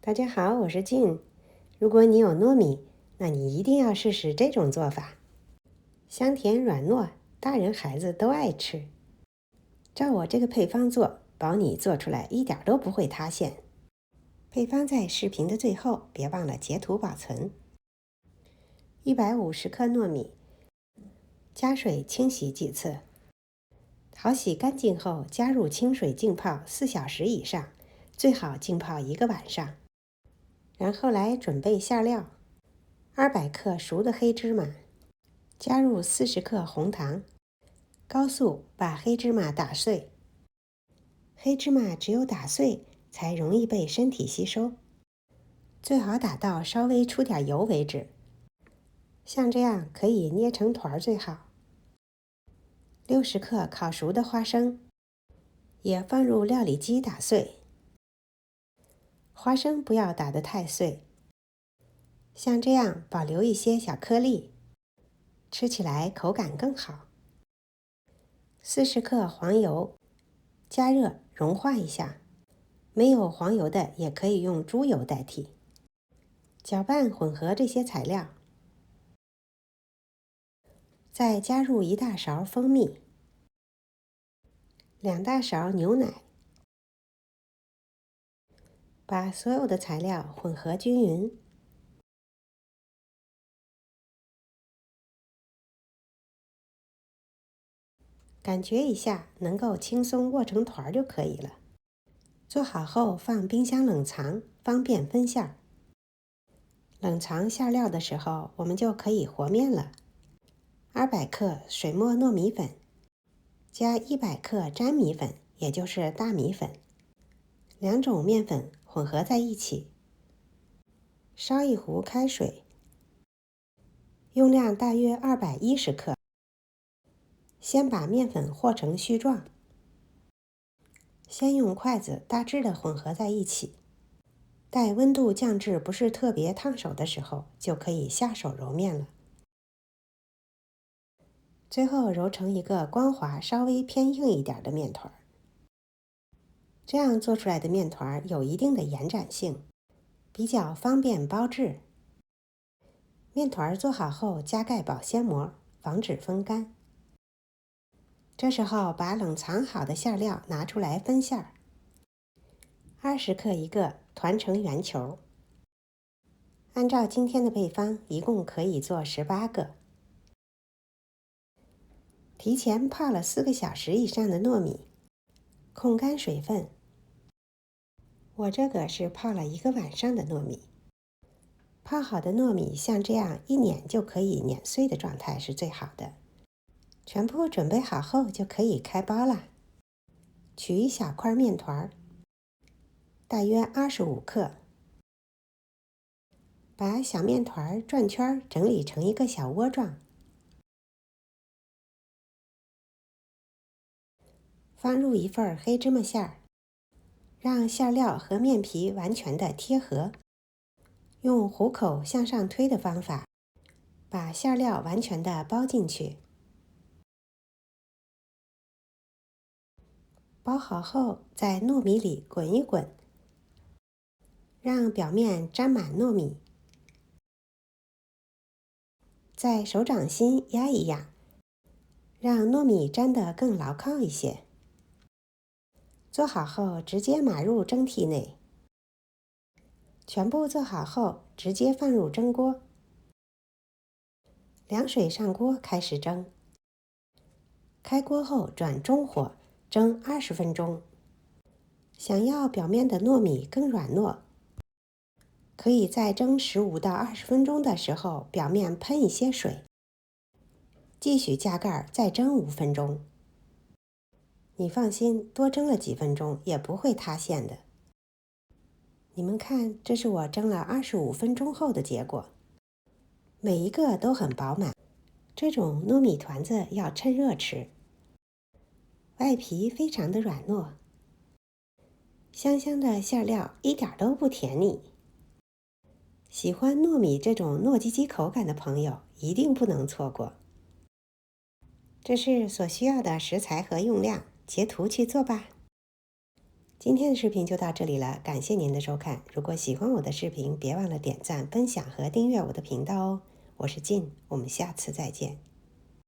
大家好，我是靜。如果你有糯米，那你一定要試試這種做法，香甜軟糯，大人孩子都愛吃。照我這個配方做，保你做出來一點都不會塌陷。配方在視頻的最後，別忘了截圖保存。150克糯米，加水清洗幾次，淘洗乾淨後加入清水浸泡4小時以上，最好浸泡1個晚上。然後來準備餡料：200克熟的黑芝麻，加入40克紅糖，高速把黑芝麻打碎。黑芝麻只有打碎才容易被身體吸收，最好打到稍微出點油為止。像這樣可以捏成團最好。60克烤熟的花生，也放入料理機打碎。花生不要打得太碎，像這樣保留一些小顆粒，吃起來口感更好。40克黃油，加熱融化一下，沒有黃油的也可以用豬油代替。攪拌混合這些材料，再加入1大勺蜂蜜，2大勺牛奶，把所有的材料混合均匀。感覺一下，能夠輕鬆握成團就可以了。做好後放冰箱冷藏，方便分餡。冷藏餡料的時候，我們就可以和面了。200克水磨糯米粉，加100克粘米粉，也就是大米粉，2種面粉混合在一起。燒一壺開水，用量大約210克。先把面粉和成絮狀，先用筷子大致的混合在一起，待溫度降至不是特別燙手的時候，就可以下手揉面了。最後揉成一個光滑、稍微偏硬一點的面團。這樣做出來的面團有一定的延展性，比較方便包製。面團做好後加蓋保鮮膜，防止風乾。這時候把冷藏好的餡料拿出來分餡，20克一個，團成圓球。按照今天的配方，一共可以做18個。提前泡了4個小時以上的糯米，控乾水分。我這個是泡了1個晚上的糯米。泡好的糯米像這樣一碾就可以碾碎的狀態是最好的。全部準備好後就可以開包了。取一小塊面團，大約25克，把小面團轉圈整理成一個小窩狀，放入一份黑芝麻餡，讓餡料和面皮完全的貼合。用虎口向上推的方法，把餡料完全的包進去。包好後，在糯米裡滾一滾，讓表面沾滿糯米。在手掌心壓一壓，讓糯米粘得更牢靠一些。做好後，直接碼入蒸屉內。全部做好後，直接放入蒸鍋。涼水上鍋開始蒸。開鍋後轉中火。蒸20分鐘。想要表面的糯米更軟糯，可以在蒸15到20分鐘的時候，表面噴一些水，繼續加蓋再蒸5分鐘。你放心，多蒸了幾分鐘也不會塌陷的。你們看，這是我蒸了25分鐘後的結果，每一個都很飽滿。這種糯米團子要趁熱吃。外皮非常的軟糯，香香的餡料一點都不甜膩。喜歡糯米這種糯唧唧口感的朋友一定不能錯過。這是所需要的食材和用量，截圖去做吧。今天的視頻就到這裡了，感謝您的收看。如果喜歡我的視頻，別忘了點讚、分享和訂閱我的頻道哦。我是靜，我們下次再見。